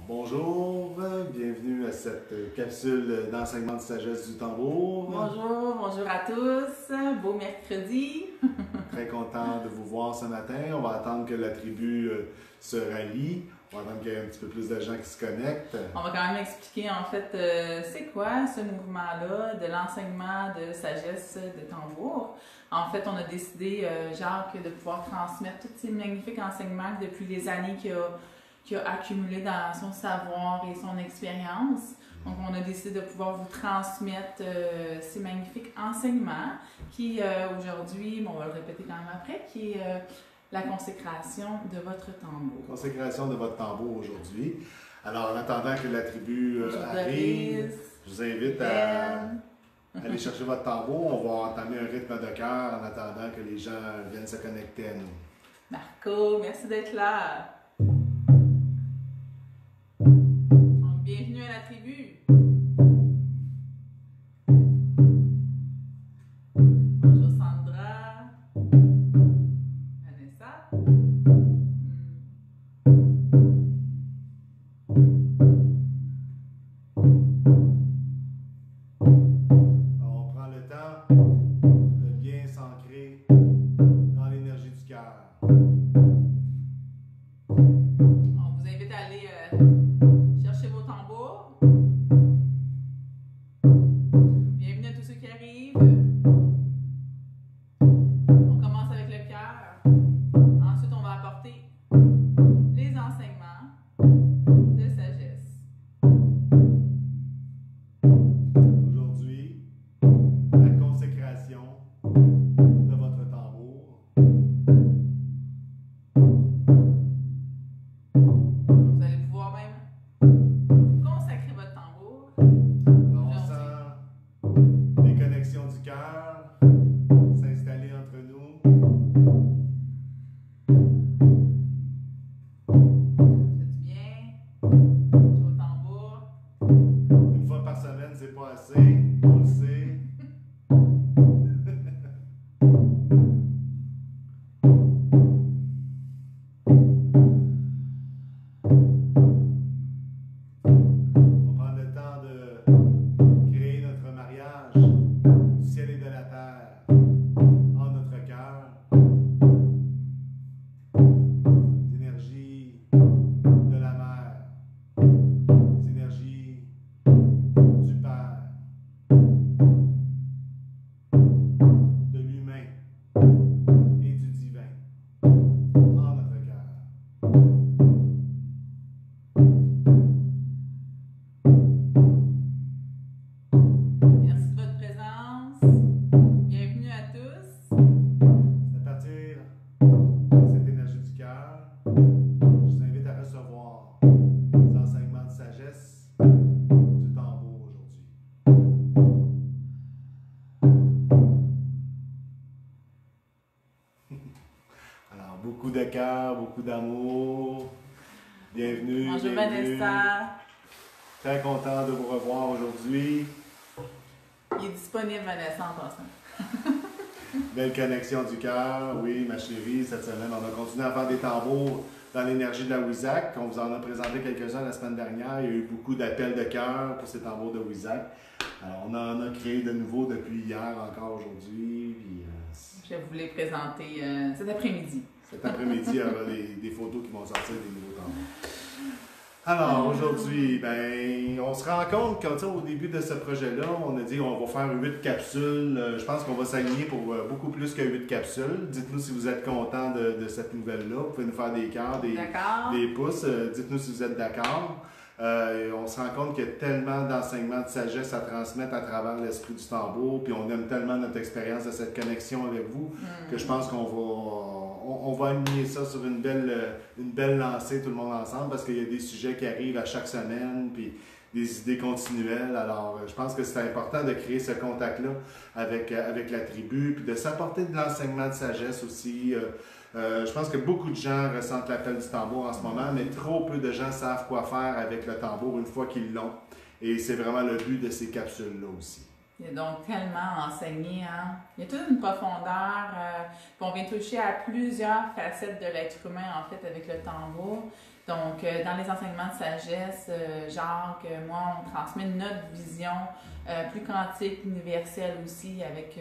Bonjour, bienvenue à cette capsule d'enseignement de sagesse du tambour. Bonjour à tous, beau mercredi. Très content de vous voir ce matin. On va attendre que la tribu se rallie. On va attendre qu'il y ait un petit peu plus de gens qui se connectent. On va quand même expliquer en fait c'est quoi ce mouvement-là de l'enseignement de sagesse de tambour. En fait, on a décidé, Jacques, de pouvoir transmettre tous ces magnifiques enseignements depuis les années qu'il a accumulé dans son savoir et son expérience. Donc, on a décidé de pouvoir vous transmettre ces magnifiques enseignements qui, aujourd'hui, on va le répéter quand même après, qui est la consécration de votre tambour. Consécration de votre tambour aujourd'hui. Alors, en attendant que la tribu arrive, je vous invite à aller chercher votre tambour. On va entamer un rythme de cœur en attendant que les gens viennent se connecter à nous. Marco, merci d'être là. Bienvenue à la tribu. Bonjour Sandra. Vanessa. On prend le temps de bien s'ancrer dans l'énergie du cœur. On vous invite à aller chercher vos tambours. Bienvenue à tous ceux qui arrivent. On commence avec le cœur. Ensuite, on va apporter les enseignements de sagesse. Aujourd'hui, la consécration de votre tambour. Vous allez pouvoir même consacrer votre tambour. On sent les connexions du cœur s'installer entre nous. Ça fait du bien. Jouer au tambour. Une fois par semaine, c'est pas assez, on le sait. On va prendre le temps de créer notre mariage du ciel et de la terre en notre cœur. L'énergie de la mer, l'énergie du Père, de l'humain et du divin en notre cœur. Merci de votre présence. Bienvenue à tous. C'est à partir de cette énergie du cœur, je vous invite à recevoir les enseignements de sagesse du tambour aujourd'hui. Alors, beaucoup de cœur, beaucoup d'amour. Bienvenue. Bonjour bienvenue. Vanessa. Très content de vous revoir aujourd'hui. Il est disponible, Vanessa, en passant. Belle connexion du cœur, oui, ma chérie. Cette semaine, on a continué à faire des tambours dans l'énergie de la Wizac. On vous en a présenté quelques-uns la semaine dernière. Il y a eu beaucoup d'appels de cœur pour ces tambours de Wizac. Alors, on en a créé de nouveaux depuis hier, encore aujourd'hui. Puis, Je vais vous les présenter cet après-midi. cet après-midi, il y aura des photos qui vont sortir des nouveaux tambours. Alors, aujourd'hui, ben, on se rend compte qu'au début de ce projet-là, on a dit qu'on va faire 8 capsules. Je pense qu'on va s'aligner pour beaucoup plus que 8 capsules. Dites-nous si vous êtes content de cette nouvelle-là. Vous pouvez nous faire des cœurs, des pouces. Dites-nous si vous êtes d'accord. On se rend compte qu'il y a tellement d'enseignements de sagesse à transmettre à travers l'esprit du tambour, puis on aime tellement notre expérience de cette connexion avec vous que je pense qu'on va aligner ça sur une belle lancée tout le monde ensemble, parce qu'il y a des sujets qui arrivent à chaque semaine, puis des idées continuelles. Alors, je pense que c'est important de créer ce contact-là avec la tribu, puis de s'apporter de l'enseignement de sagesse aussi. Je pense que beaucoup de gens ressentent l'appel du tambour en ce moment, mais trop peu de gens savent quoi faire avec le tambour une fois qu'ils l'ont. Et c'est vraiment le but de ces capsules-là aussi. Il y a donc tellement enseigné, hein? Il y a toute une profondeur. Puis on vient toucher à plusieurs facettes de l'être humain, en fait, avec le tambour. Donc, dans les enseignements de sagesse, Jacques, moi, on transmet notre vision plus quantique, universelle aussi, avec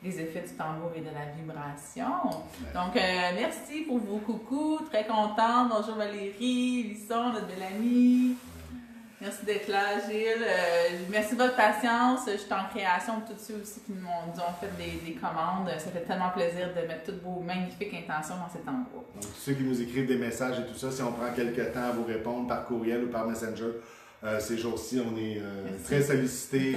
les effets du tambour et de la vibration. Donc, merci pour vos coucous. Très contente. Bonjour Valérie, Lisson, notre belle amie. Merci d'être là, Gilles. Merci de votre patience. Je suis en création de tous ceux aussi qui nous ont fait des commandes. Ça fait tellement plaisir de mettre toutes vos magnifiques intentions dans cet endroit. Donc, tous ceux qui nous écrivent des messages et tout ça, si on prend quelques temps à vous répondre par courriel ou par Messenger, ces jours-ci, on est très sollicités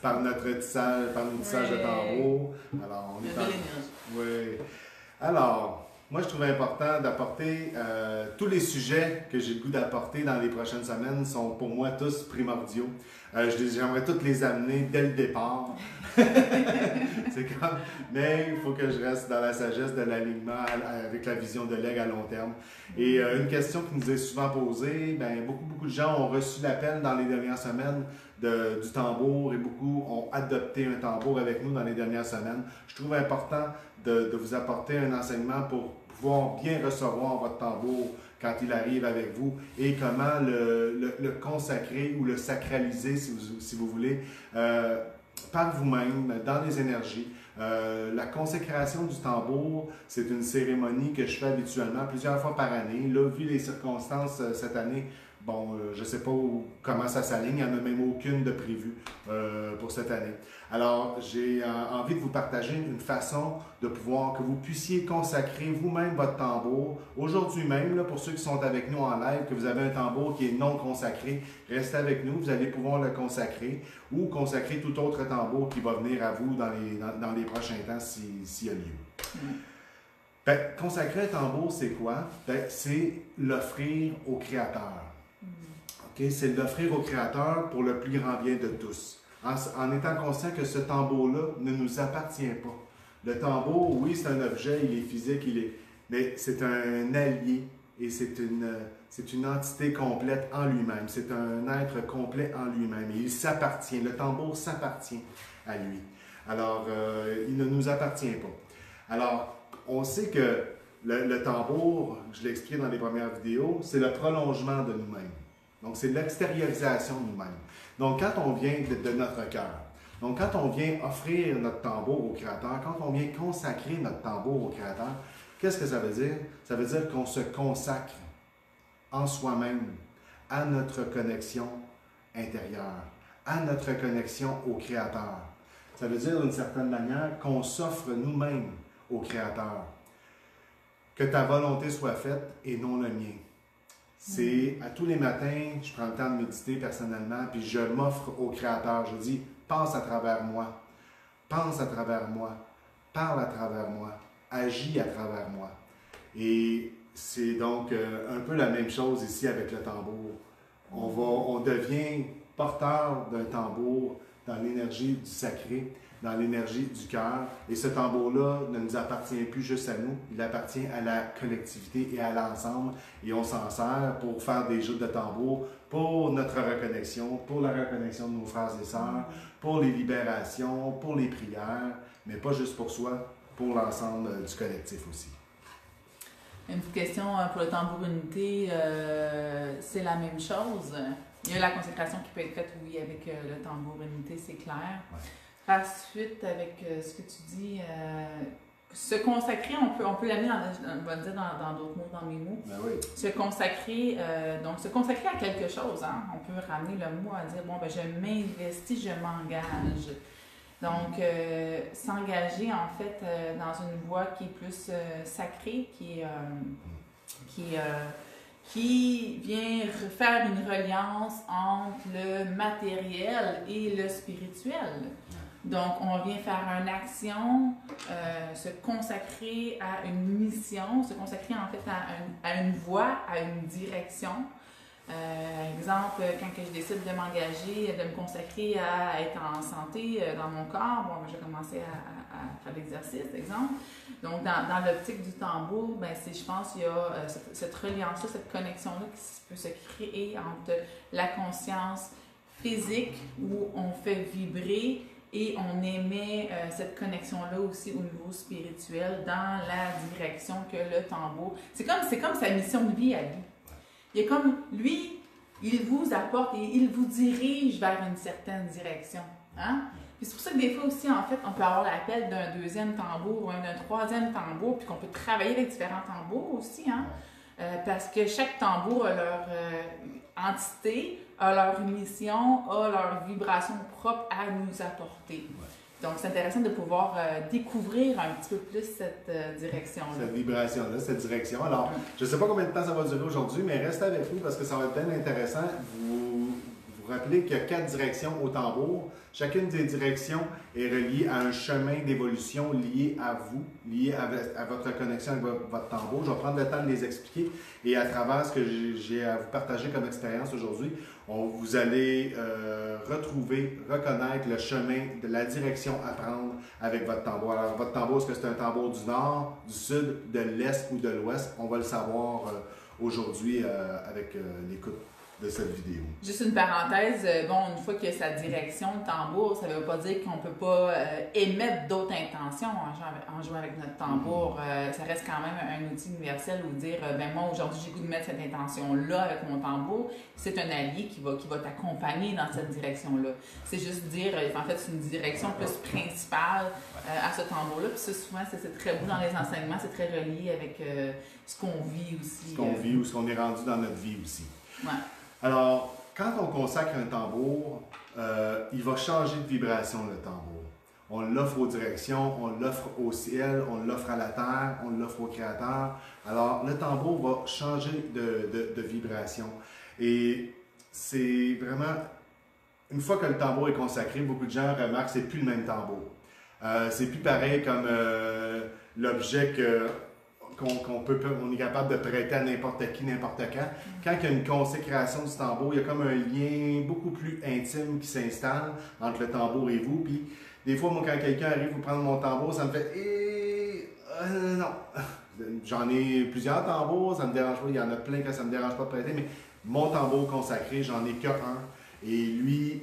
par notre tissage, par nos tissages de tambour. Alors, on est de l'énergie. Oui. Alors, moi, je trouvais important d'apporter tous les sujets que j'ai le goût d'apporter dans les prochaines semaines sont pour moi tous primordiaux. J'aimerais tous les amener dès le départ. C'est comme, mais il faut que je reste dans la sagesse de l'alignement avec la vision de l'aigle à long terme. Et une question qui nous est souvent posée, ben, beaucoup de gens ont reçu l'appel dans les dernières semaines du tambour et beaucoup ont adopté un tambour avec nous dans les dernières semaines. Je trouve important de vous apporter un enseignement pour pouvoir bien recevoir votre tambour quand il arrive avec vous et comment le consacrer ou le sacraliser, si vous voulez, par vous-même, dans les énergies. La consécration du tambour, c'est une cérémonie que je fais habituellement plusieurs fois par année. Là, vu les circonstances cette année, bon, je ne sais pas comment ça s'aligne, il n'y en a même aucune de prévue pour cette année. Alors, j'ai envie de vous partager une façon de pouvoir que vous puissiez consacrer vous-même votre tambour. Aujourd'hui même, là, pour ceux qui sont avec nous en live, que vous avez un tambour qui est non consacré, restez avec nous, vous allez pouvoir le consacrer ou consacrer tout autre tambour qui va venir à vous dans les prochains temps s'il y a lieu. Ben, consacrer un tambour, c'est quoi? Ben, c'est l'offrir au Créateur. Okay? C'est l'offrir au Créateur pour le plus grand bien de tous. En étant conscient que ce tambour-là ne nous appartient pas. Le tambour, oui, c'est un objet, il est physique, mais c'est un allié et c'est une entité complète en lui-même. C'est un être complet en lui-même et il s'appartient. Le tambour s'appartient à lui. Alors, il ne nous appartient pas. Alors, on sait que le tambour, je l'ai expliqué dans les premières vidéos, c'est le prolongement de nous-mêmes. Donc, c'est l'extériorisation de nous-mêmes. Donc, quand on vient de notre cœur, donc quand on vient offrir notre tambour au Créateur, quand on vient consacrer notre tambour au Créateur, qu'est-ce que ça veut dire? Ça veut dire qu'on se consacre en soi-même à notre connexion intérieure, à notre connexion au Créateur. Ça veut dire d'une certaine manière qu'on s'offre nous-mêmes au Créateur. Que ta volonté soit faite et non le mien. C'est à tous les matins, je prends le temps de méditer personnellement, puis je m'offre au Créateur. Je dis, pense à travers moi, pense à travers moi, parle à travers moi, agis à travers moi. Et c'est donc un peu la même chose ici avec le tambour. On devient porteur d'un tambour dans l'énergie du sacré, dans l'énergie du cœur. Et ce tambour-là ne nous appartient plus juste à nous, il appartient à la collectivité et à l'ensemble. Et on s'en sert pour faire des jeux de tambour, pour notre reconnexion, pour la reconnexion de nos frères et sœurs, pour les libérations, pour les prières, mais pas juste pour soi, pour l'ensemble du collectif aussi. Une petite question pour le tambour unité, c'est la même chose. Il y a la consécration qui peut être faite, oui, avec le tambour unité, c'est clair. Ouais. Par suite, avec ce que tu dis, se consacrer, on peut l'amener on va le dire dans d'autres mots, dans mes mots. Ben oui. Se consacrer, donc se consacrer à quelque chose, hein. On peut ramener le mot à dire, bon, ben, je m'investis, je m'engage. Donc, s'engager, en fait, dans une voie qui est plus sacrée, qui vient faire une reliance entre le matériel et le spirituel. Donc, on vient faire une action, se consacrer à une mission, se consacrer en fait à une voie, à une direction. Exemple, quand je décide de m'engager, de me consacrer à être en santé dans mon corps, bon, je vais commencer à faire l'exercice, exemple. Donc, dans l'optique du tambour, ben, je pense qu'il y a cette reliance-là, cette connexion-là qui peut se créer entre la conscience physique où on fait vibrer et on émet cette connexion-là aussi au niveau spirituel dans la direction que le tambour... C'est comme sa mission de vie à lui. Il y a comme, lui, il vous apporte et il vous dirige vers une certaine direction. Hein? Puis c'est pour ça que des fois aussi, en fait, on peut avoir l'appel d'un deuxième tambour ou même d'un troisième tambour, puis qu'on peut travailler avec différents tambours aussi, hein? Parce que chaque tambour a leur entité, a leur mission, a leur vibration propre à nous apporter. Ouais. Donc, c'est intéressant de pouvoir découvrir un petit peu plus cette direction-là. Cette vibration-là, cette direction. Alors, je ne sais pas combien de temps ça va durer aujourd'hui, mais restez avec nous parce que ça va être bien intéressant. Vous rappelez qu'il y a 4 directions au tambour. Chacune des directions est reliée à un chemin d'évolution lié à vous, lié à votre connexion avec votre tambour. Je vais prendre le temps de les expliquer et à travers ce que j'ai à vous partager comme expérience aujourd'hui, vous allez retrouver, reconnaître le chemin de la direction à prendre avec votre tambour. Alors, votre tambour, est-ce que c'est un tambour du nord, du sud, de l'est ou de l'ouest? On va le savoir aujourd'hui avec l'écoute de cette vidéo. Juste une parenthèse, bon, une fois qu'il y a sa direction, le tambour, ça ne veut pas dire qu'on ne peut pas émettre d'autres intentions en jouant avec notre tambour. Ça reste quand même un outil universel où dire, ben moi aujourd'hui j'ai le goût de mettre cette intention-là avec mon tambour. C'est un allié qui va t'accompagner dans cette direction-là. C'est juste dire, en fait, c'est une direction plus principale à ce tambour-là. Puis ça, souvent, c'est très beau dans les enseignements, c'est très relié avec ce qu'on vit aussi. Ce qu'on vit ou ce qu'on est rendu dans notre vie aussi. Ouais. Alors, quand on consacre un tambour, il va changer de vibration, le tambour. On l'offre aux directions, on l'offre au ciel, on l'offre à la terre, on l'offre au Créateur. Alors, le tambour va changer de vibration. Et c'est vraiment, une fois que le tambour est consacré, beaucoup de gens remarquent que c'est plus le même tambour. C'est plus pareil comme l'objet qu'on est capable de prêter à n'importe qui, n'importe quand. Quand il y a une consécration du tambour, il y a comme un lien beaucoup plus intime qui s'installe entre le tambour et vous. Puis, des fois, moi, quand quelqu'un arrive pour prendre mon tambour, ça me fait non. J'en ai plusieurs tambours, ça me dérange pas. Il y en a plein que ça me dérange pas de prêter, mais mon tambour consacré, j'en ai qu'un. Et lui,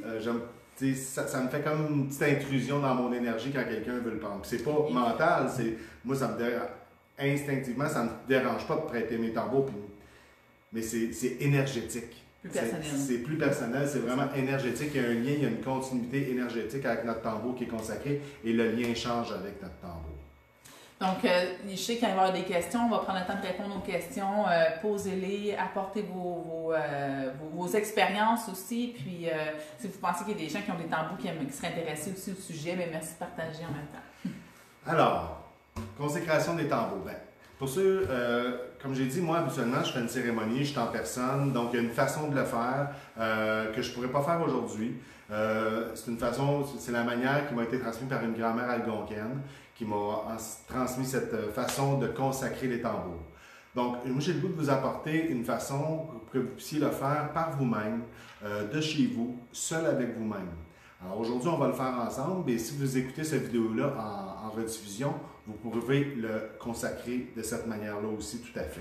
ça me fait comme une petite intrusion dans mon énergie quand quelqu'un veut le prendre. C'est pas mental, moi, ça me dérange. Instinctivement, ça ne me dérange pas de prêter mes tambours, mais c'est énergétique. Plus personnel. C'est plus personnel, c'est vraiment énergétique. Il y a un lien, il y a une continuité énergétique avec notre tambour qui est consacré et le lien change avec notre tambour. Donc, je sais qu'il va y avoir des questions, on va prendre le temps de répondre aux questions, posez-les, apportez vos expériences aussi, puis si vous pensez qu'il y a des gens qui ont des tambours qui seraient intéressés aussi au sujet, bien, merci de partager en même temps. Alors, consécration des tambours. Ben, pour ceux, comme j'ai dit, moi, habituellement, je fais une cérémonie, je suis en personne, donc il y a une façon de le faire que je ne pourrais pas faire aujourd'hui. C'est la manière qui m'a été transmise par une grand-mère algonquienne qui m'a transmis cette façon de consacrer les tambours. Donc, moi, j'ai le goût de vous apporter une façon que vous puissiez le faire par vous-même, de chez vous, seul avec vous-même. Alors aujourd'hui, on va le faire ensemble, et si vous écoutez cette vidéo-là en rediffusion, vous pouvez le consacrer de cette manière-là aussi, tout à fait.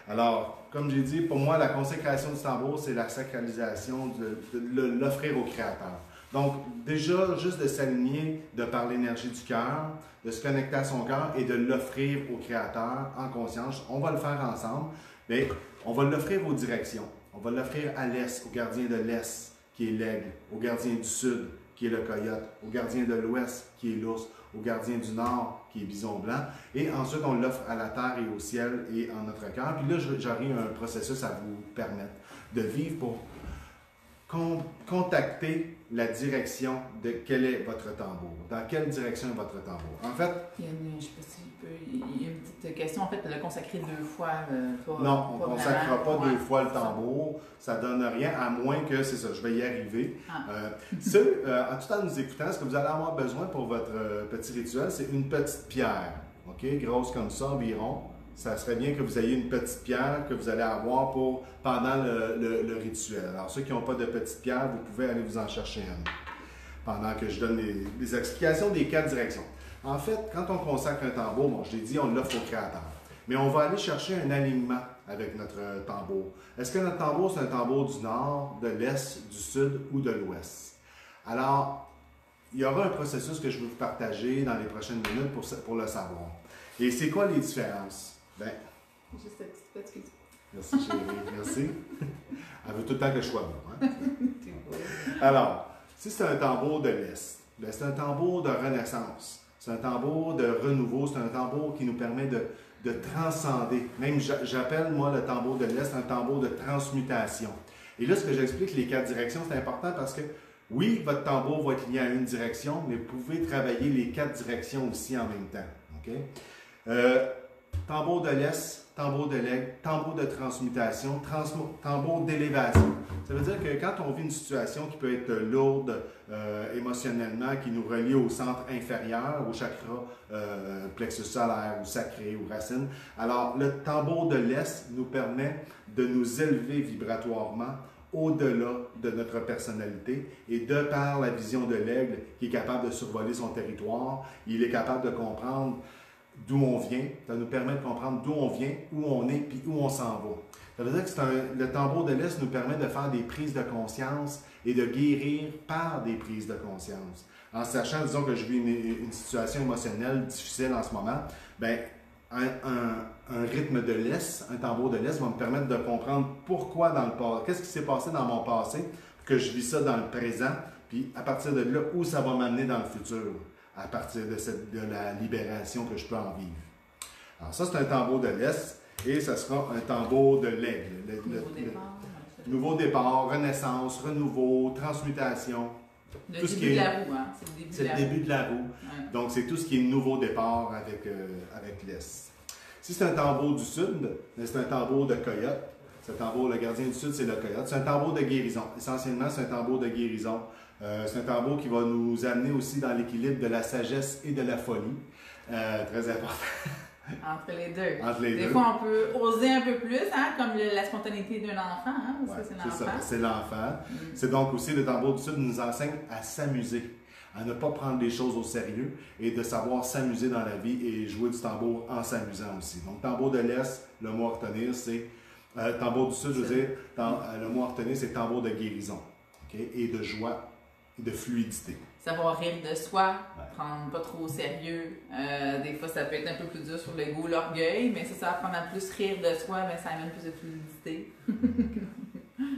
Alors, comme j'ai dit, pour moi, la consécration du tambour, c'est la sacralisation, de l'offrir au Créateur. Donc, déjà, juste de s'aligner, de par l'énergie du cœur, de se connecter à son cœur et de l'offrir au Créateur en conscience. On va le faire ensemble, mais on va l'offrir aux directions. On va l'offrir à l'Est, au gardien de l'Est, qui est l'aigle, au gardien du Sud, qui est le coyote, au gardien de l'Ouest, qui est l'ours, au gardien du Nord, qui est bison blanc. Et ensuite, on l'offre à la terre et au ciel et en notre cœur. Puis là, j'aurai un processus à vous permettre de vivre pour contacter la direction de quel est votre tambour. Dans quelle direction est votre tambour? En fait... Il y a une petite question, en fait, de le consacrer 2 fois. Non, on ne consacrera pas 2 fois le tambour. Ça ne donne rien, à moins que, c'est ça, je vais y arriver. En tout en nous écoutant, ce que vous allez avoir besoin pour votre petit rituel, c'est une petite pierre, ok, grosse comme ça environ. Ça serait bien que vous ayez une petite pierre que vous allez avoir pendant le rituel. Alors, ceux qui n'ont pas de petite pierre, vous pouvez aller vous en chercher une pendant que je donne les explications des 4 directions. En fait, quand on consacre un tambour, bon, je l'ai dit, on l'offre au Créateur. Mais on va aller chercher un alignement avec notre tambour. Est-ce que notre tambour, c'est un tambour du nord, de l'est, du sud ou de l'ouest? Alors, il y aura un processus que je vais vous partager dans les prochaines minutes pour le savoir. Et c'est quoi les différences? Ben, juste une petite Merci, chérie. Merci. Elle veut tout le temps que je sois bon. Hein? Alors, si c'est un tambour de l'Est, ben c'est un tambour de renaissance. C'est un tambour de renouveau. C'est un tambour qui nous permet de transcender. Même, j'appelle, moi, le tambour de l'Est un tambour de transmutation. Et là, ce que j'explique, les 4 directions, c'est important parce que, oui, votre tambour va être lié à une direction, mais vous pouvez travailler les 4 directions aussi en même temps. OK? Tambour de l'Est, tambour de l'aigle, tambour de transmutation, tambour d'élévation. Ça veut dire que quand on vit une situation qui peut être lourde émotionnellement, qui nous relie au centre inférieur, au chakra plexus solaire ou sacré ou racine, alors le tambour de l'Est nous permet de nous élever vibratoirement au-delà de notre personnalité et de par la vision de l'aigle qui est capable de survoler son territoire, il est capable de comprendre d'où on vient, ça nous permet de comprendre d'où on vient, où on est, puis où on s'en va. Ça veut dire que le tambour de l'Est nous permet de faire des prises de conscience et de guérir par des prises de conscience. En sachant, disons que je vis une situation émotionnelle difficile en ce moment, bien, un rythme de l'Est, un tambour de l'Est va me permettre de comprendre pourquoi dans le passé, qu'est-ce qui s'est passé dans mon passé, que je vis ça dans le présent, puis à partir de là, où ça va m'amener dans le futur, à partir de la libération que je peux en vivre. Alors ça, c'est un tambour de l'Est et ce sera un tambour de l'aigle. Nouveau départ, renaissance, renouveau, transmutation. Le début de la roue, hein? C'est le début de la roue. Ouais. Donc, c'est tout ce qui est nouveau départ avec l'Est. Si c'est un tambour du Sud, c'est un tambour de coyote. Ce tambour, le gardien du Sud, c'est le coyote. C'est un tambour de guérison. Essentiellement, c'est un tambour de guérison. C'est un tambour qui va nous amener aussi dans l'équilibre de la sagesse et de la folie. Très important. Entre les deux. Entre les Des deux. fois, on peut oser un peu plus, hein, comme la spontanéité d'un enfant. Hein, Ouais, c'est l'enfant. ça, c'est l'enfant. C'est donc aussi le tambour du Sud nous enseigne à s'amuser, à ne pas prendre les choses au sérieux et de savoir s'amuser dans la vie et jouer du tambour en s'amusant aussi. Donc, tambour de l'Est, le mot à retenir, c'est tambour du Sud, je veux dire, le mot à retenir, c'est tambour de guérison, okay? Et de joie et de fluidité. Savoir rire de soi, prendre pas trop au sérieux. Des fois, ça peut être un peu plus dur sur l'ego, l'orgueil, mais ça va apprendre à plus rire de soi, mais ça amène plus de fluidité.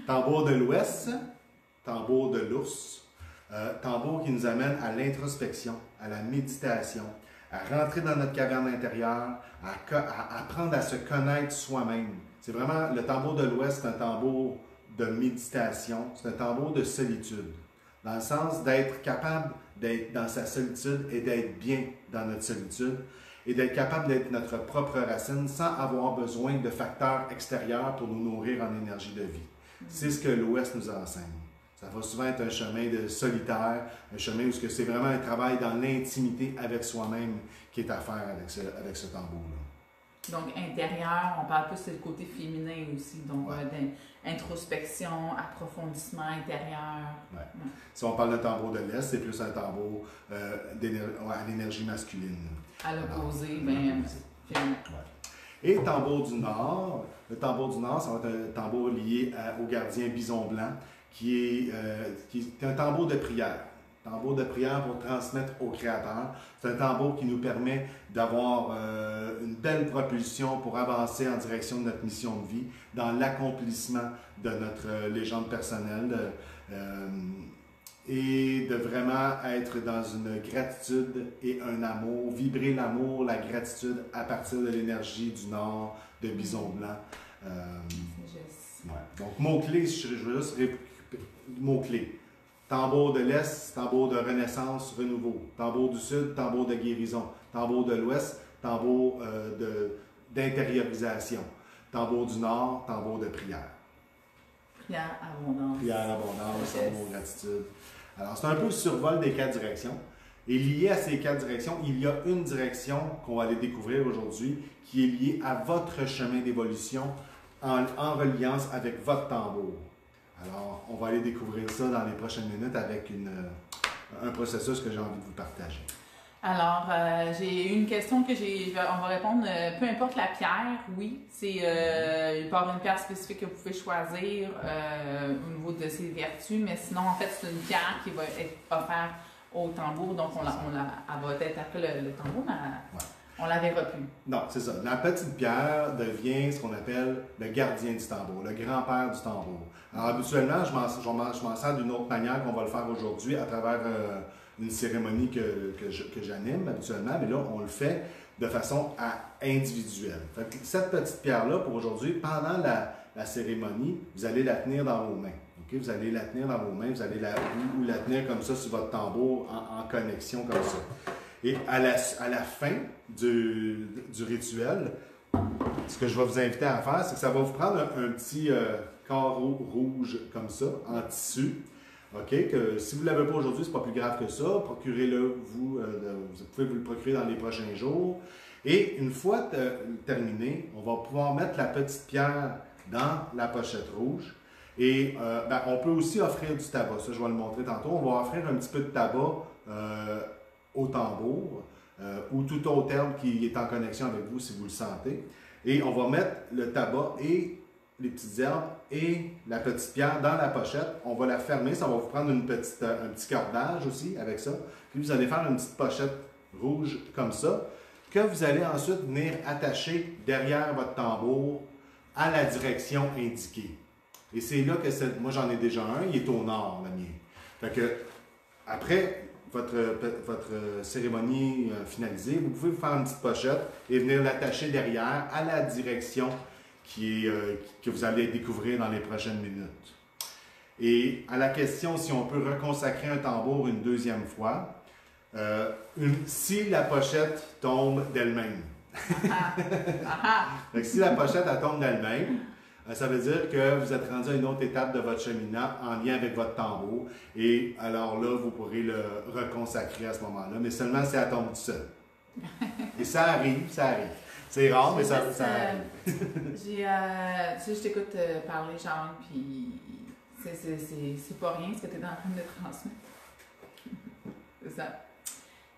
Tambour de l'Ouest, tambour de l'ours, tambour qui nous amène à l'introspection, à la méditation, à rentrer dans notre caverne intérieure, à apprendre à se connaître soi-même. C'est vraiment, le tambour de l'Ouest, c'est un tambour de méditation, c'est un tambour de solitude. Dans le sens d'être capable d'être dans sa solitude et d'être bien dans notre solitude et d'être capable d'être notre propre racine sans avoir besoin de facteurs extérieurs pour nous nourrir en énergie de vie. C'est ce que l'Ouest nous enseigne. Ça va souvent être un chemin de solitaire, un chemin où c'est vraiment un travail dans l'intimité avec soi-même qui est à faire avec ce tambour-là. Donc, intérieur, on parle plus du côté féminin aussi, donc introspection, approfondissement intérieur. Ouais. Ouais. Si on parle de tambour de l'Est, c'est plus un tambour à l'énergie masculine. À l'opposé, bien, féminin. Ouais. Et tambour du Nord, le tambour du Nord, ça va être un tambour lié au gardien bison blanc, qui est un tambour de prière. Tambour de prière pour transmettre au Créateur. C'est un tambour qui nous permet d'avoir une belle propulsion pour avancer en direction de notre mission de vie, dans l'accomplissement de notre légende personnelle et de vraiment être dans une gratitude et un amour, vibrer l'amour, la gratitude à partir de l'énergie du Nord, de Bison Blanc. Ouais. Donc, mots-clés, je veux juste mots-clés. Tambour de l'Est, tambour de renaissance, renouveau. Tambour du Sud, tambour de guérison. Tambour de l'Ouest, tambour d'intériorisation. Tambour du Nord, tambour de prière. Prière abondance. Prière abondance, amour, gratitude. Alors, c'est un peu le survol des 4 directions. Et lié à ces 4 directions, il y a une direction qu'on va aller découvrir aujourd'hui qui est liée à votre chemin d'évolution en reliance avec votre tambour. Alors, on va aller découvrir ça dans les prochaines minutes avec un processus que j'ai envie de vous partager. Alors, j'ai une question que on va répondre, peu importe la pierre, oui, c'est il peut y avoir une pierre spécifique que vous pouvez choisir au niveau de ses vertus, mais sinon, en fait, c'est une pierre qui va être offerte au tambour, donc elle va être après le tambour. Mais... Ouais. On la verra plus. Non, c'est ça. La petite pierre devient ce qu'on appelle le gardien du tambour, le grand-père du tambour. Alors, habituellement, je m'en sers d'une autre manière qu'on va le faire aujourd'hui à travers une cérémonie que j'anime habituellement, mais là, on le fait de façon individuelle. Fait que cette petite pierre-là, pour aujourd'hui, pendant la cérémonie, vous allez la tenir dans vos mains. Okay? Vous allez la tenir dans vos mains, vous allez la tenir comme ça sur votre tambour en connexion comme ça. Et à la fin du rituel, ce que je vais vous inviter à faire, c'est que ça va vous prendre un petit carreau rouge comme ça, en tissu. OK? Que si vous ne l'avez pas aujourd'hui, ce n'est pas plus grave que ça. Procurez-le, vous pouvez vous le procurer dans les prochains jours. Et une fois terminé, on va pouvoir mettre la petite pierre dans la pochette rouge. Et on peut aussi offrir du tabac. Ça, je vais le montrer tantôt. On va offrir un petit peu de tabac au tambour ou tout autre herbe qui est en connexion avec vous si vous le sentez. Et on va mettre le tabac et les petites herbes et la petite pierre dans la pochette. On va la fermer. Ça va vous prendre un petit cordage aussi avec ça. Puis vous allez faire une petite pochette rouge comme ça que vous allez ensuite venir attacher derrière votre tambour à la direction indiquée. Et c'est là que moi j'en ai déjà un, il est au nord, le mien. Fait que après votre cérémonie finalisée, vous pouvez vous faire une petite pochette et venir l'attacher derrière à la direction que vous allez découvrir dans les prochaines minutes. Et à la question si on peut reconsacrer un tambour une deuxième fois, si la pochette tombe d'elle-même. Si la pochette elle tombe d'elle-même, ça veut dire que vous êtes rendu à une autre étape de votre cheminement en lien avec votre tambour. Et alors là, vous pourrez le reconsacrer à ce moment-là, mais seulement si elle tombe tout seul. Et ça arrive, ça arrive. C'est rare, mais ça arrive. Tu sais, je t'écoute parler, Jean, puis c'est pas rien ce que tu es en train de transmettre. C'est ça.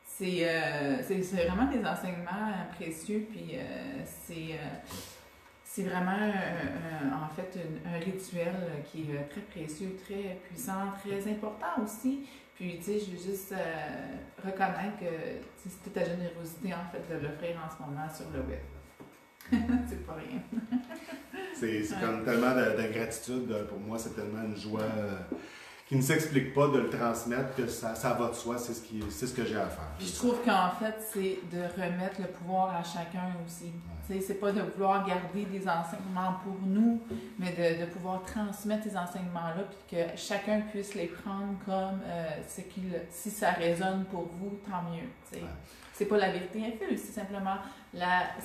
C'est vraiment des enseignements précieux, puis c'est vraiment en fait un rituel qui est très précieux, très puissant, très important aussi. Puis, tu sais, je veux juste reconnaître que c'était ta générosité, en fait, de l'offrir en ce moment sur le web. C'est pas rien. C'est comme tellement de gratitude. Pour moi, c'est tellement une joie qui ne s'explique pas de le transmettre, que ça va de soi, c'est ce que j'ai à faire. Puis je trouve qu'en fait, c'est de remettre le pouvoir à chacun aussi. Ouais. C'est pas de vouloir garder des enseignements pour nous, mais de pouvoir transmettre ces enseignements-là, puis que chacun puisse les prendre comme si ça résonne pour vous, tant mieux. Ouais. C'est pas la vérité infuse, c'est simplement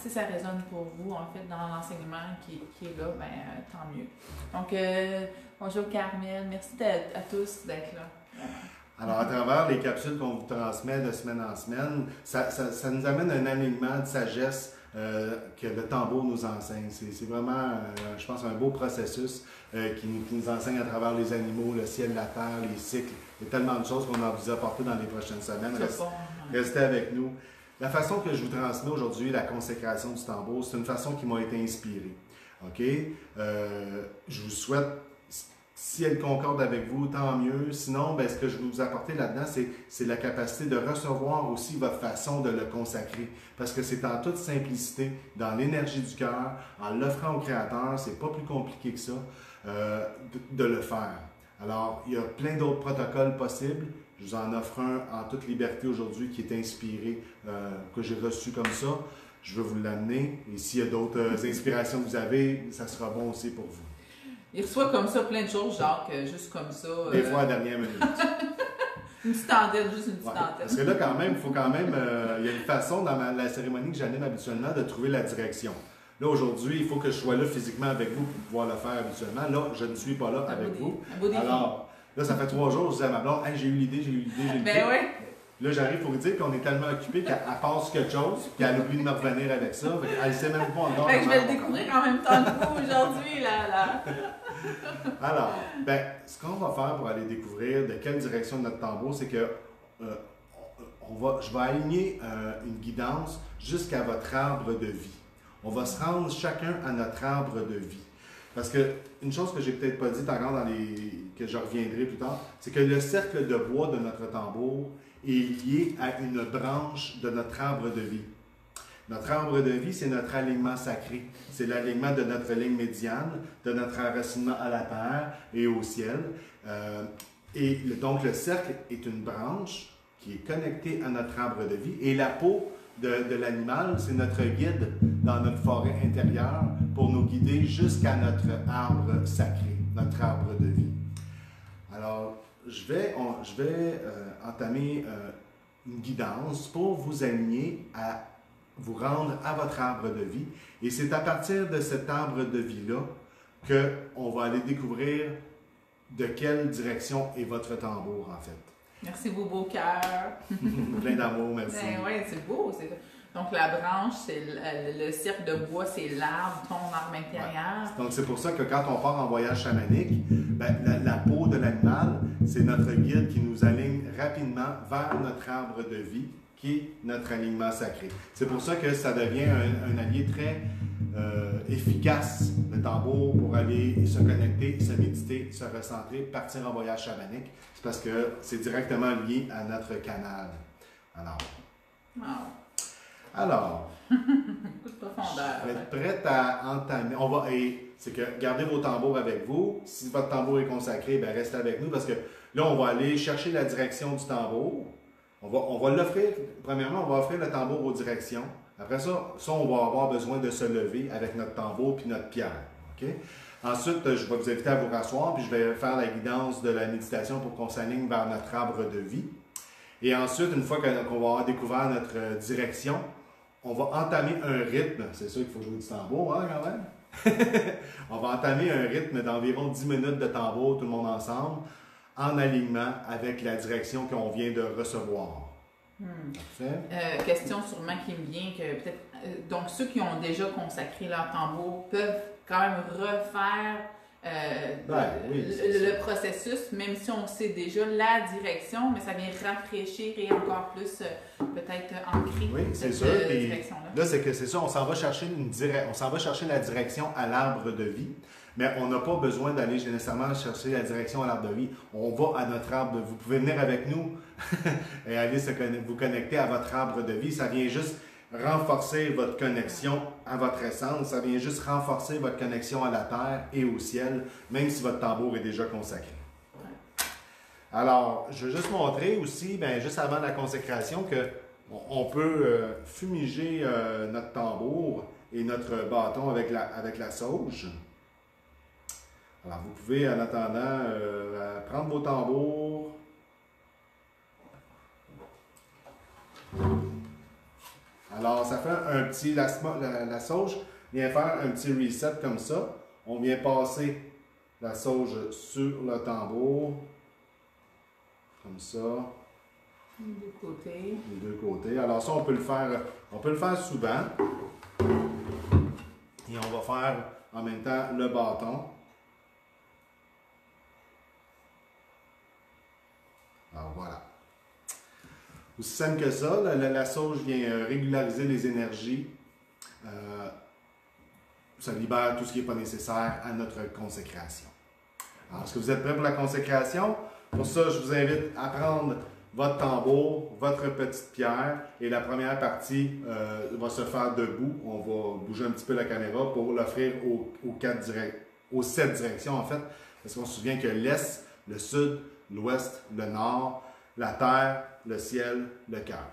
si ça résonne pour vous, en fait, dans l'enseignement qui est là, ben tant mieux. Donc, bonjour Carmel, merci à tous d'être là. Alors, à travers les capsules qu'on vous transmet de semaine en semaine, ça nous amène un alignement de sagesse que le tambour nous enseigne. C'est vraiment, je pense, un beau processus qui nous enseigne à travers les animaux, le ciel, la terre, les cycles. Il y a tellement de choses qu'on va vous apporter dans les prochaines semaines. Restez avec nous. La façon que je vous transmets aujourd'hui, la consécration du tambour, c'est une façon qui m'a été inspirée. OK? Je vous souhaite, si elle concorde avec vous, tant mieux. Sinon, ce que je vais vous apporter là-dedans, c'est la capacité de recevoir aussi votre façon de le consacrer. Parce que c'est en toute simplicité, dans l'énergie du cœur, en l'offrant au Créateur, c'est pas plus compliqué que ça, de le faire. Alors, il y a plein d'autres protocoles possibles. Je vous en offre un en toute liberté aujourd'hui qui est inspiré, que j'ai reçu comme ça. Je veux vous l'amener. Et s'il y a d'autres inspirations que vous avez, ça sera bon aussi pour vous. Il reçoit comme ça plein de choses, genre juste comme ça. Des fois à la dernière minute. Une petite antenne, juste une petite antenne. Parce que là, quand même, il faut quand même. Il y a une façon dans la cérémonie que j'anime habituellement de trouver la direction. Là, aujourd'hui, il faut que je sois là physiquement avec vous pour pouvoir le faire habituellement. Là, je ne suis pas là avec vous. Alors, là, ça fait 3 jours, je disais à ma blonde, hey, j'ai eu l'idée. Ben oui. Là, j'arrive pour vous dire qu'on est tellement occupé qu'elle passe quelque chose, puis elle oublie de me revenir avec ça. Elle ne sait même pas encore. Je vais le découvrir en même temps que vous aujourd'hui, là. Alors, ce qu'on va faire pour aller découvrir de quelle direction notre tambour, c'est que je vais aligner une guidance jusqu'à votre arbre de vie. On va se rendre chacun à notre arbre de vie. Parce que une chose que j'ai peut-être pas dit encore que je reviendrai plus tard, c'est que le cercle de bois de notre tambour est lié à une branche de notre arbre de vie. Notre arbre de vie, c'est notre alignement sacré. C'est l'alignement de notre ligne médiane, de notre enracinement à la terre et au ciel. Donc, le cercle est une branche qui est connectée à notre arbre de vie. Et la peau de l'animal, c'est notre guide dans notre forêt intérieure pour nous guider jusqu'à notre arbre sacré, notre arbre de vie. Alors, je vais entamer une guidance pour vous aligner à vous rendre à votre arbre de vie. Et c'est à partir de cet arbre de vie-là qu'on va aller découvrir de quelle direction est votre tambour, en fait. Merci, beau cœur. Plein d'amour, merci. Ben oui, c'est beau. Donc, la branche, c'est le cercle de bois, c'est l'arbre, ton arbre intérieur. Ouais. Donc, c'est pour ça que quand on part en voyage chamanique, ben, la peau de l'animal, c'est notre guide qui nous aligne rapidement vers notre arbre de vie, qui est notre alignement sacré. C'est pour ça que ça devient un allié très efficace, le tambour, pour aller se connecter, se méditer, se recentrer, partir en voyage chamanique. C'est parce que c'est directement lié à notre canal. Alors, beaucoup de profondeur. Je vais être prête à entamer. C'est que gardez vos tambours avec vous. Si votre tambour est consacré, ben restez avec nous parce que là, on va aller chercher la direction du tambour. On va l'offrir. Premièrement, on va offrir le tambour aux directions. Après ça, on va avoir besoin de se lever avec notre tambour puis notre pierre. Okay? Ensuite, je vais vous inviter à vous rasseoir puis je vais faire la guidance de la méditation pour qu'on s'aligne vers notre arbre de vie. Et ensuite, une fois qu'on va avoir découvert notre direction, on va entamer un rythme. C'est sûr qu'il faut jouer du tambour, hein, quand même? On va entamer un rythme d'environ 10 minutes de tambour, tout le monde ensemble, en alignement avec la direction qu'on vient de recevoir. Question sûrement qui me vient que peut-être. Donc, ceux qui ont déjà consacré leur tambour peuvent quand même refaire le processus, même si on sait déjà la direction, mais ça vient rafraîchir et encore plus peut-être ancrer cette direction-là. Là, c'est ça, on s'en va chercher la direction à l'arbre de vie, mais on n'a pas besoin d'aller nécessairement chercher la direction à l'arbre de vie. On va à notre arbre. Vous pouvez venir avec nous et aller vous connecter à votre arbre de vie. Ça vient juste renforcer votre connexion à votre essence. Ça vient juste renforcer votre connexion à la terre et au ciel, même si votre tambour est déjà consacré. Alors, je veux juste montrer aussi, juste avant la consécration, qu'on peut fumiger notre tambour et notre bâton avec la sauge. Alors, vous pouvez, en attendant, prendre vos tambours. Alors, ça fait un petit... La sauge vient faire un petit reset comme ça. On vient passer la sauge sur le tambour. Comme ça. Les deux côtés. Les deux côtés. Alors ça, on peut le faire souvent. Et on va faire en même temps le bâton. Alors voilà. Aussi simple que ça, la sauge vient régulariser les énergies. Ça libère tout ce qui n'est pas nécessaire à notre consécration. Alors, est-ce que vous êtes prêts pour la consécration? Pour ça, je vous invite à prendre votre tambour, votre petite pierre, et la première partie va se faire debout. On va bouger un petit peu la caméra pour l'offrir aux 7 directions, en fait, parce qu'on se souvient que l'Est, le Sud, l'Ouest, le Nord, la Terre, le ciel, le cœur.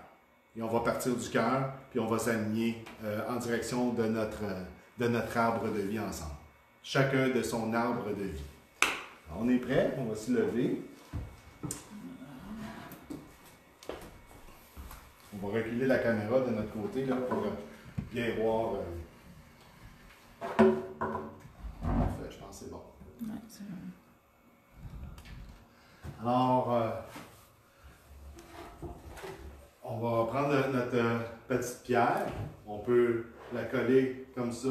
Et on va partir du cœur, puis on va s'aligner en direction de notre arbre de vie ensemble. Chacun de son arbre de vie. Alors, on est prêt, on va se lever. On va reculer la caméra de notre côté là, pour bien voir. Parfait, je pense que c'est bon. Ouais, c'est bon. Alors, on va prendre notre petite pierre. On peut la coller comme ça,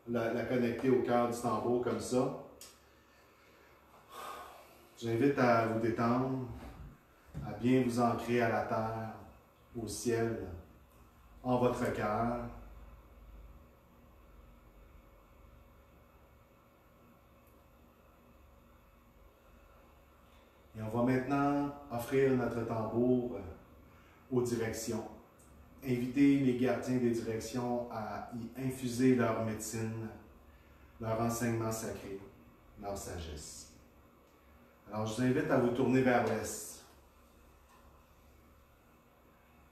la connecter au cœur du tambour comme ça. J'invite à vous détendre, à bien vous ancrer à la terre, au ciel, en votre cœur. Et on va maintenant offrir notre tambour aux directions. inviter les gardiens des directions à y infuser leur médecine, leur enseignement sacré, leur sagesse. Alors, je vous invite à vous tourner vers l'Est.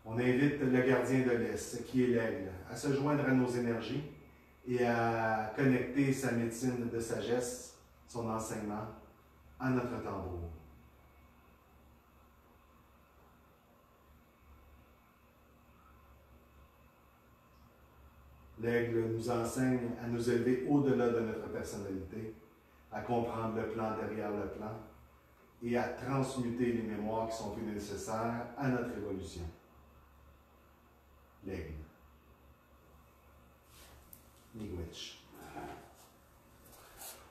On invite le gardien de l'Est, qui est l'aigle, à se joindre à nos énergies et à connecter sa médecine de sagesse, son enseignement, à notre tambour. L'aigle nous enseigne à nous élever au-delà de notre personnalité, à comprendre le plan derrière le plan et à transmuter les mémoires qui sont plus nécessaires à notre évolution. L'aigle. Miigwech.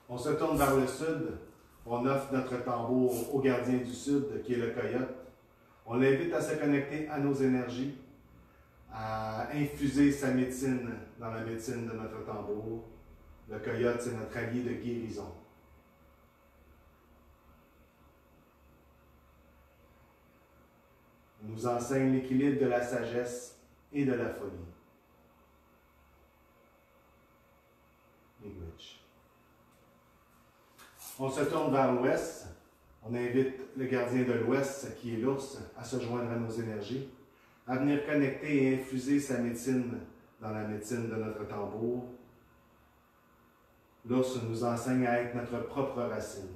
On se tourne vers le sud. On offre notre tambour au gardien du sud, qui est le coyote. On l'invite à se connecter à nos énergies, à infuser sa médecine dans la médecine de notre tambour. Le coyote, c'est notre allié de guérison. Il nous enseigne l'équilibre de la sagesse et de la folie. Miigwech. On se tourne vers l'ouest. On invite le gardien de l'ouest, qui est l'ours, à se joindre à nos énergies, à venir connecter et infuser sa médecine dans la médecine de notre tambour. L'ours nous enseigne à être notre propre racine.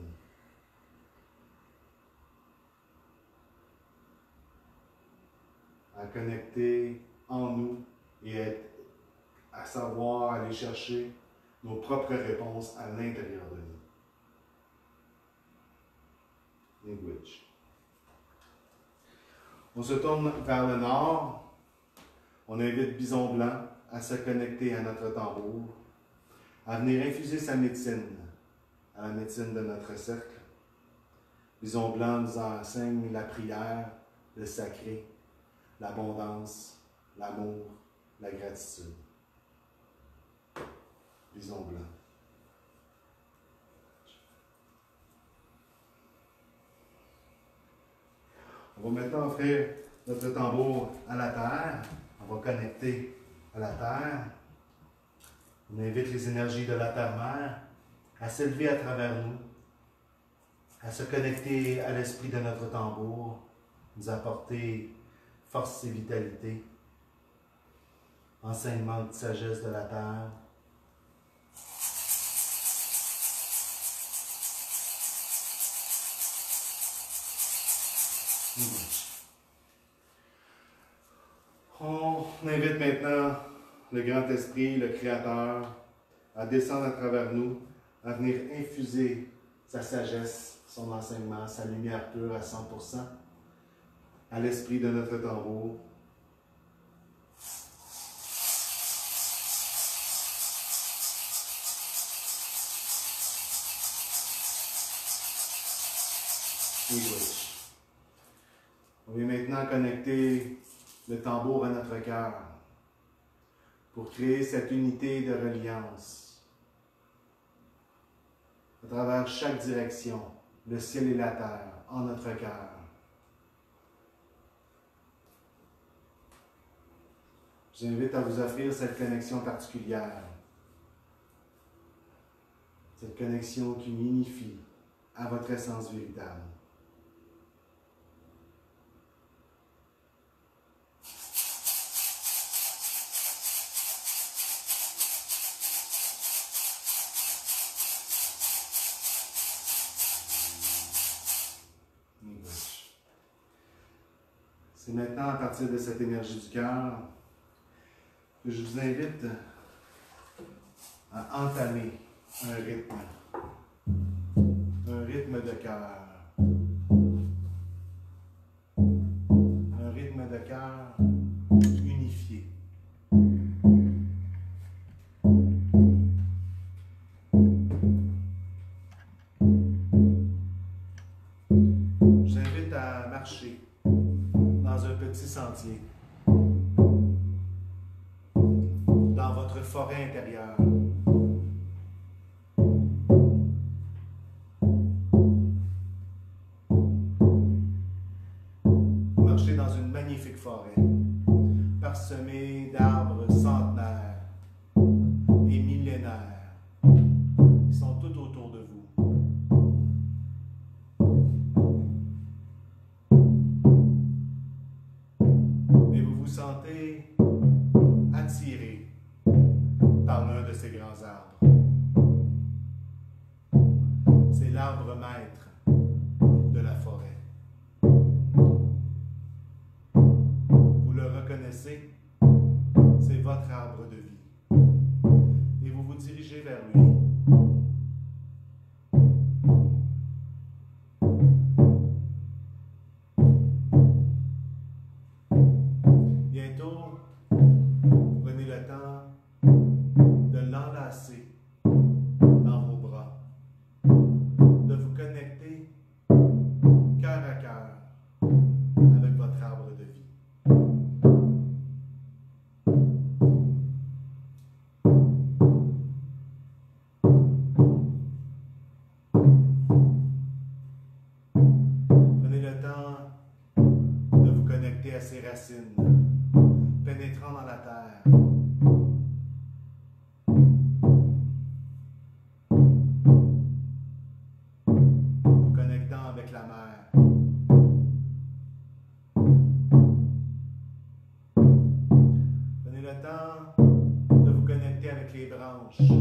À connecter en nous et à savoir aller chercher nos propres réponses à l'intérieur de nous. Miigwech. On se tourne vers le nord. On invite Bison Blanc à se connecter à notre tambour, à venir infuser sa médecine, à la médecine de notre cercle. Bison Blanc nous enseigne la prière, le sacré, l'abondance, l'amour, la gratitude. Bison Blanc. On va maintenant offrir notre tambour à la terre. On va connecter à la terre. On invite les énergies de la terre-mère à s'élever à travers nous, à se connecter à l'esprit de notre tambour, nous apporter force et vitalité, enseignement de sagesse de la terre. On invite maintenant le grand esprit, le Créateur, à descendre à travers nous, à venir infuser sa sagesse, son enseignement, sa lumière pure à 100%, à l'esprit de notre tambour. On vient maintenant connecter le tambour à notre cœur pour créer cette unité de reliance. À travers chaque direction, le ciel et la terre, en notre cœur. Je vous invite à vous offrir cette connexion particulière. Cette connexion qui unifie à votre essence véritable. C'est maintenant, à partir de cette énergie du cœur, que je vous invite à entamer un rythme de cœur. Un rythme de cœur unifié. Je vous invite à marcher dans un petit sentier, dans votre forêt intérieure. Marchez dans une magnifique forêt, parsemé d'arbres centenaires et millénaires qui sont tout autour de vous. Mais vous vous sentez attiré par l'un de ces grands arbres. C'est l'arbre maître de la forêt. Vous le reconnaissez, c'est votre arbre de vie. Et vous vous dirigez vers lui. Bientôt, prenez le temps de l'enlacer dans vos bras, de vous connecter cœur à cœur avec votre arbre de vie. Prenez le temps de vous connecter à ses racines, pénétrant dans la terre. Vous connectant avec la mer. Prenez le temps de vous connecter avec les branches,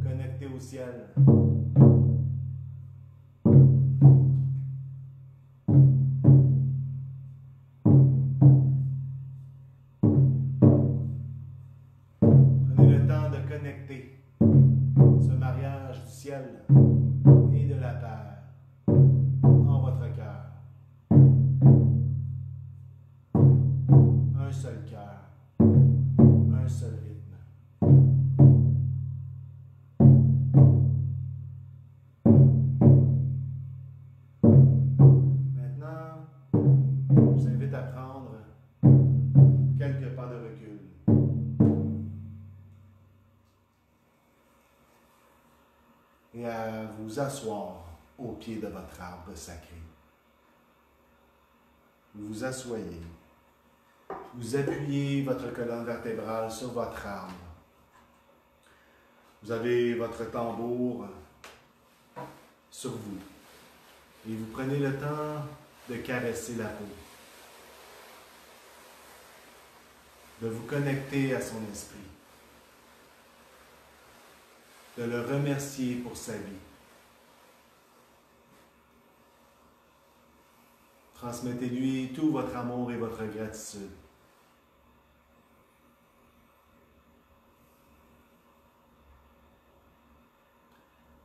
connecter au ciel. Prenez le temps de connecter ce mariage du ciel et de la terre en votre cœur. Un seul cœur, un seul rythme. Maintenant, je vous invite à prendre quelques pas de recul. Et à vous asseoir au pied de votre arbre sacré. Vous vous asseyez. Vous appuyez votre colonne vertébrale sur votre arbre. Vous avez votre tambour sur vous. Et vous prenez le temps de caresser la peau. De vous connecter à son esprit. De le remercier pour sa vie. Transmettez-lui tout votre amour et votre gratitude.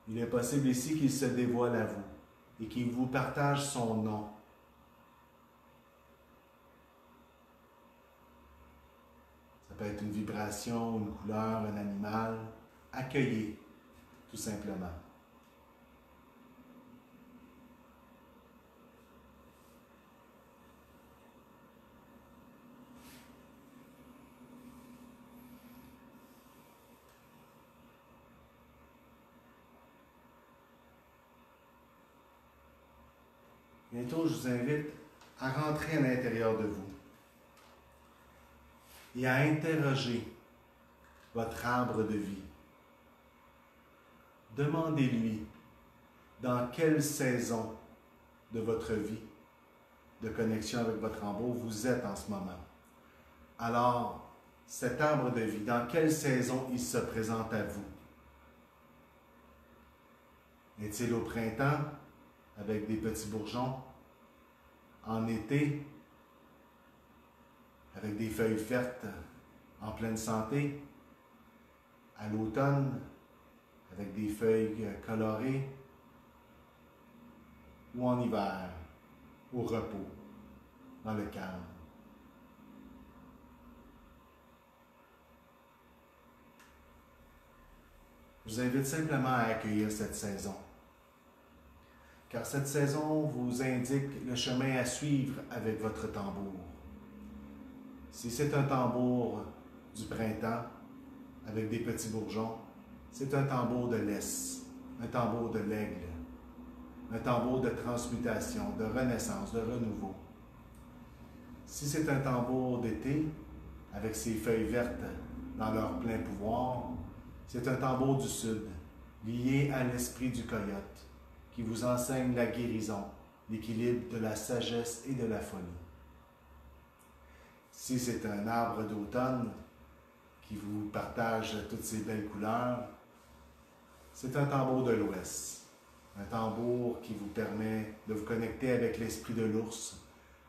Il est possible ici qu'il se dévoile à vous et qu'il vous partage son nom. Ça peut être une vibration, une couleur, un animal. Accueillez, tout simplement. Bientôt, je vous invite à rentrer à l'intérieur de vous et à interroger votre arbre de vie. Demandez-lui dans quelle saison de votre vie de connexion avec votre tambour vous êtes en ce moment. Alors, cet arbre de vie, dans quelle saison il se présente à vous? Est-il au printemps avec des petits bourgeons? En été, avec des feuilles vertes en pleine santé? À l'automne, avec des feuilles colorées? Ou en hiver, au repos, dans le calme? Je vous invite simplement à accueillir cette saison. Car cette saison vous indique le chemin à suivre avec votre tambour. Si c'est un tambour du printemps, avec des petits bourgeons, c'est un tambour de laisse, un tambour de l'aigle, un tambour de transmutation, de renaissance, de renouveau. Si c'est un tambour d'été, avec ses feuilles vertes dans leur plein pouvoir. C'est un tambour du Sud, lié à l'esprit du coyote, qui vous enseigne la guérison, l'équilibre de la sagesse et de la folie. Si c'est un arbre d'automne qui vous partage toutes ces belles couleurs, c'est un tambour de l'Ouest, un tambour qui vous permet de vous connecter avec l'esprit de l'ours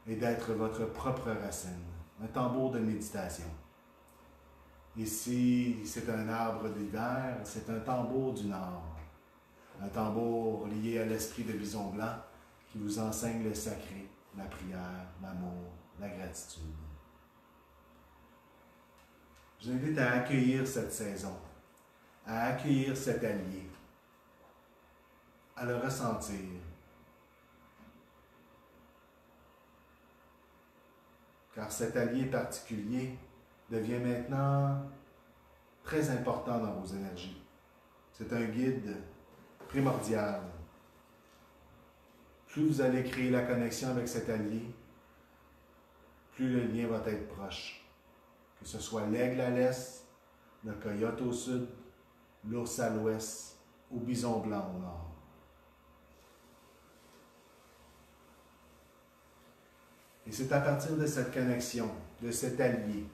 et d'être votre propre racine, un tambour de méditation. Et si c'est un arbre d'hiver, c'est un tambour du Nord, un tambour lié à l'esprit de bison blanc qui vous enseigne le sacré, la prière, l'amour, la gratitude. Je vous invite à accueillir cette saison, à accueillir cet allié, à le ressentir. Car cet allié particulier devient maintenant très important dans vos énergies. C'est un guide primordial. Plus vous allez créer la connexion avec cet allié, plus le lien va être proche. Que ce soit l'aigle à l'est, le coyote au sud, l'ours à l'ouest ou bison blanc au nord. Et c'est à partir de cette connexion, de cet allié,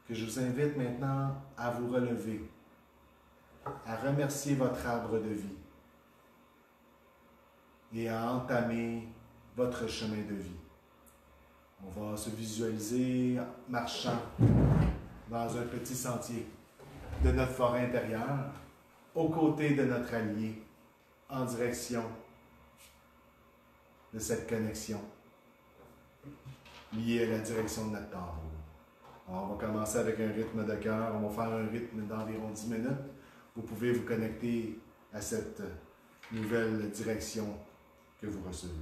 que je vous invite maintenant à vous relever, à remercier votre arbre de vie et à entamer votre chemin de vie. On va se visualiser marchant dans un petit sentier de notre forêt intérieure, aux côtés de notre allié, en direction de cette connexion liée à la direction de notre tambour. Alors, on va commencer avec un rythme de cœur. On va faire un rythme d'environ 10 minutes. Vous pouvez vous connecter à cette nouvelle direction que vous recevez.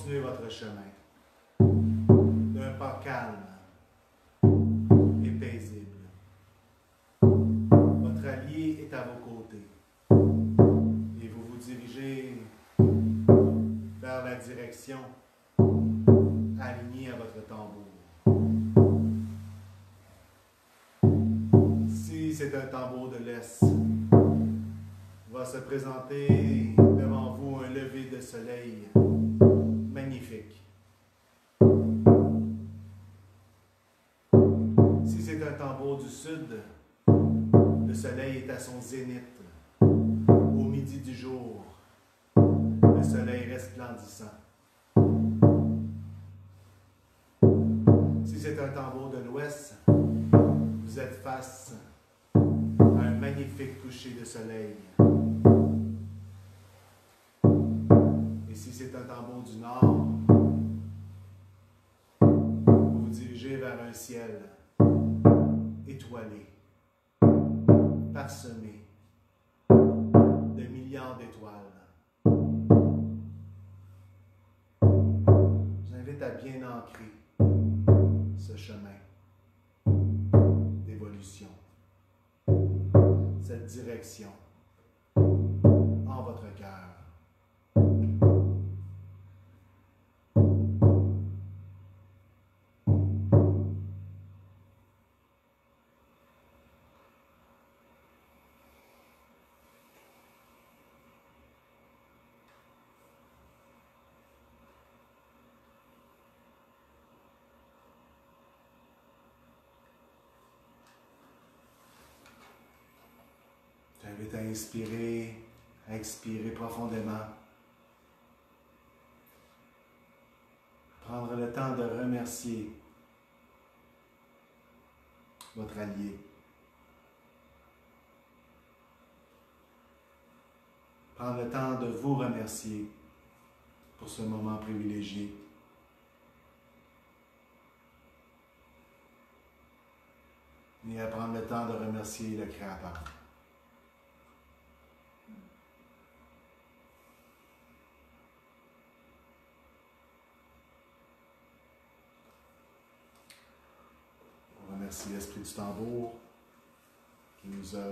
continuez votre chemin d'un pas calme et paisible. Votre allié est à vos côtés et vous vous dirigez vers la direction alignée à votre tambour. Si c'est un tambour de l'Est, va se présenter devant vous un lever de soleil magnifique. Si c'est un tambour du Sud, le soleil est à son zénith. Au midi du jour, le soleil resplendissant. Si c'est un tambour de l'Ouest, vous êtes face à un magnifique coucher de soleil. Et si c'est un tambour du Nord, vous vous dirigez vers un ciel étoilé, parsemé de milliards d'étoiles. Je vous invite à bien ancrer ce chemin d'évolution, cette direction en votre cœur. J'invite à inspirer, à expirer profondément. Prendre le temps de remercier votre allié. Prendre le temps de vous remercier pour ce moment privilégié. Et à prendre le temps de remercier le Créateur. Merci l'Esprit du Tambour qui nous a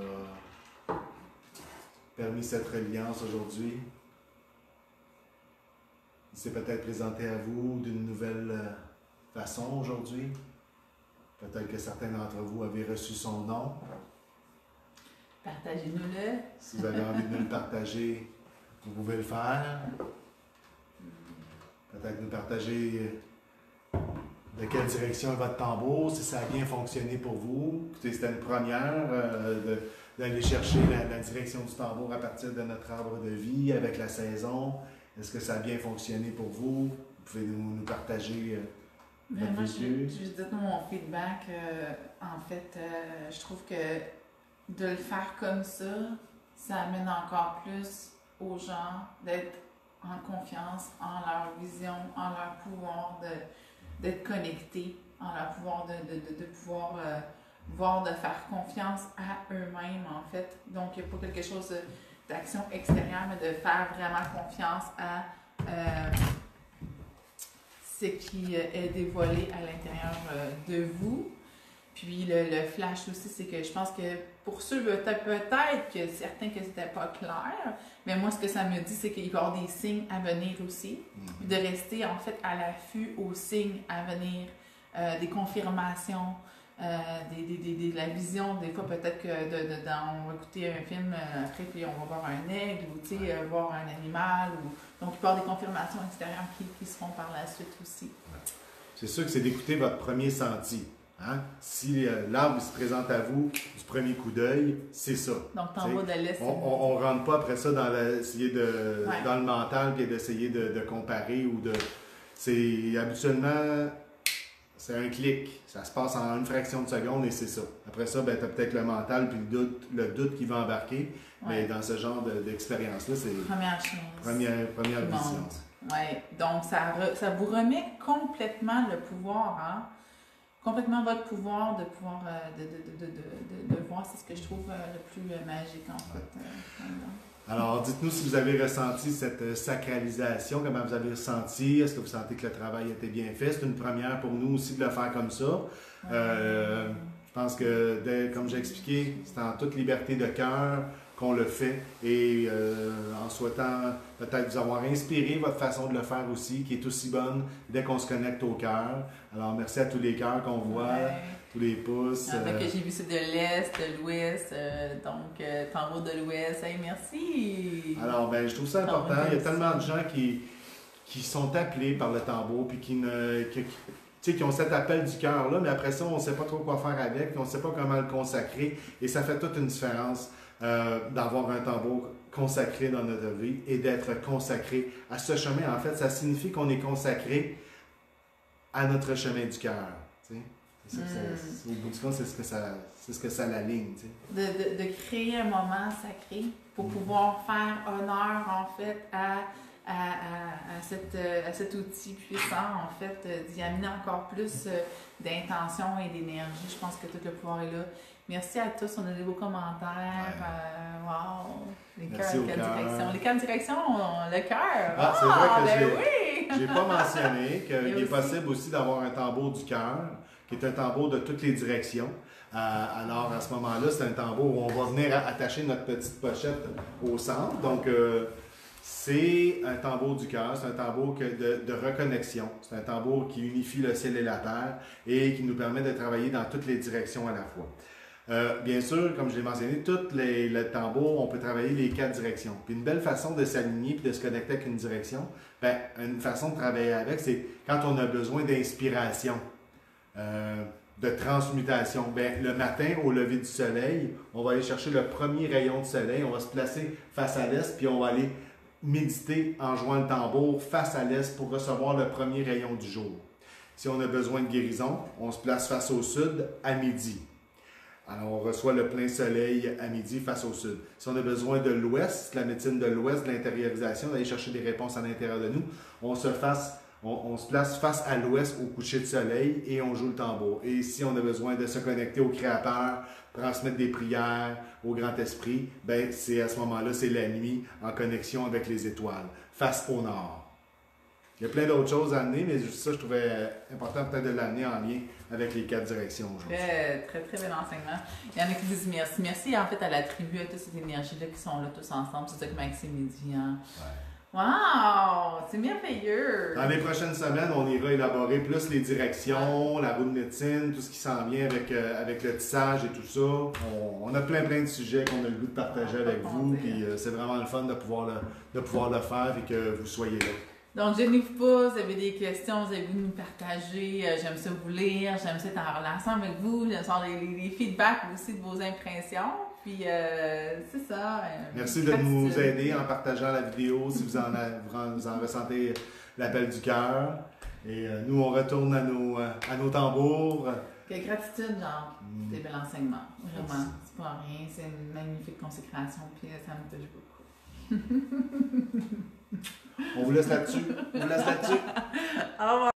permis cette reliance aujourd'hui. Il s'est peut-être présenté à vous d'une nouvelle façon aujourd'hui. Peut-être que certains d'entre vous avaient reçu son nom. Partagez-nous-le. Si vous avez envie de nous le partager, vous pouvez le faire. Peut-être nous partager de quelle direction est votre tambour, si ça a bien fonctionné pour vous. Écoutez, c'était une première d'aller chercher la direction du tambour à partir de notre arbre de vie avec la saison. Est-ce que ça a bien fonctionné pour vous? Vous pouvez nous partager votre Moi, vécu. je dis mon feedback. En fait, je trouve que de le faire comme ça amène encore plus aux gens d'être en confiance en leur vision, en leur pouvoir d'être connectés, en leur pouvoir de pouvoir voir, de faire confiance à eux-mêmes, en fait. Donc, il n'y a pas quelque chose d'action extérieure, mais de faire vraiment confiance à ce qui est dévoilé à l'intérieur de vous. Puis, le flash aussi, c'est que je pense que pour ceux, peut-être que certains que c'était pas clair, mais moi, ce que ça me dit, c'est qu'il va y avoir des signes à venir aussi. Mm-hmm. De rester, en fait, à l'affût aux signes à venir, des confirmations, de la vision. Des fois, peut-être que on va écouter un film, après, puis on va voir un aigle, ou, tu sais, voir un animal. Donc, il peut y avoir des confirmations extérieures qui se font par la suite aussi. C'est sûr que c'est d'écouter votre premier senti. Hein? Si l'arbre se présente à vous du premier coup d'œil, c'est ça. Donc, tambour de l'Est. On ne rentre pas après ça dans essayer Ouais. dans le mental et d'essayer de comparer ou de. C'est habituellement, c'est un clic. Ça se passe en une fraction de seconde et c'est ça. Après ça, ben, tu as peut-être le mental puis le doute qui va embarquer. Ouais. Mais dans ce genre d'expérience-là, c'est Première chose. première Qui vision. monte. Oui, donc ça vous remet complètement le pouvoir, hein? Complètement votre pouvoir de pouvoir de voir, c'est ce que je trouve le plus magique en fait. Alors, dites-nous si vous avez ressenti cette sacralisation, comment vous avez ressenti, est-ce que vous sentez que le travail était bien fait? C'est une première pour nous aussi de le faire comme ça. Je pense que, comme j'ai expliqué, c'est en toute liberté de cœur qu'on le fait et en souhaitant peut-être vous avoir inspiré votre façon de le faire aussi, qui est aussi bonne dès qu'on se connecte au cœur. Alors, merci à tous les cœurs qu'on voit, tous les pouces. Que j'ai vu c'est de l'Est, de l'Ouest, donc tambour de l'Ouest. Hey, merci! Alors, ben, je trouve ça important. Il y a tellement de gens qui sont appelés par le tambour puis qui ont cet appel du cœur-là, mais après ça, on ne sait pas trop quoi faire avec, on ne sait pas comment le consacrer, et ça fait toute une différence d'avoir un tambour consacré dans notre vie et d'être consacré à ce chemin. En fait, ça signifie qu'on est consacré à notre chemin du cœur. Au bout du compte, c'est ce que ça l'aligne. De créer un moment sacré pour pouvoir faire honneur, en fait, à cet outil puissant, en fait, d'y amener encore plus d'intention et d'énergie. Je pense que tout le pouvoir est là. Merci à tous, on a des beaux commentaires. Wow! Les cœurs, les quatre directions. Les quatre directions, le cœur. Ah, c'est vrai que oui! j'ai pas mentionné qu'il est possible aussi d'avoir un tambour du cœur, qui est un tambour de toutes les directions. Alors, à ce moment-là, c'est un tambour où on va venir attacher notre petite pochette au centre. Donc, c'est un tambour du cœur, c'est un tambour de reconnexion. C'est un tambour qui unifie le ciel et la terre et qui nous permet de travailler dans toutes les directions à la fois. Bien sûr, comme je l'ai mentionné, le tambour, on peut travailler les quatre directions. Puis une belle façon de s'aligner et de se connecter avec une direction, ben, une façon de travailler avec, c'est quand on a besoin d'inspiration, de transmutation. Ben, le matin, au lever du soleil, on va aller chercher le premier rayon de soleil, on va se placer face à l'est, puis on va aller méditer en jouant le tambour face à l'est pour recevoir le premier rayon du jour. Si on a besoin de guérison, on se place face au sud à midi. Alors, on reçoit le plein soleil à midi face au sud. Si on a besoin de l'ouest, la médecine de l'ouest, de l'intériorisation, d'aller chercher des réponses à l'intérieur de nous, on se place face à l'ouest au coucher de soleil et on joue le tambour. Et si on a besoin de se connecter au Créateur, transmettre des prières au Grand Esprit, ben c'est à ce moment-là, c'est la nuit en connexion avec les étoiles, face au nord. Il y a plein d'autres choses à amener, mais ça, je trouvais important peut-être de l'amener en lien avec les quatre directions aujourd'hui. Très, très bel enseignement. Il y en a qui disent merci. Merci, en fait, à la tribu, à toute cette énergie-là qui sont là tous ensemble. C'est ça que Maxime dit. Hein? Wow! C'est merveilleux! Dans les prochaines semaines, on ira élaborer plus les directions, la roue de médecine, tout ce qui s'en vient avec le tissage et tout ça. On a plein de sujets qu'on a le goût de partager avec vous. Puis c'est vraiment le fun de pouvoir le faire et que vous soyez là. Donc, gênez-vous pas, vous avez des questions, vous avez voulu nous partager, j'aime ça vous lire, j'aime ça être en relation avec vous, j'aime ça les feedbacks aussi de vos impressions, puis c'est ça. Merci de nous aider en partageant la vidéo si vous en ressentez l'appel du cœur. Et nous, on retourne à nos tambours. Quelle gratitude, genre, des bel enseignements, vraiment, c'est pas rien, c'est une magnifique consécration, puis ça me touche beaucoup. On vous laisse là-dessus. Au revoir.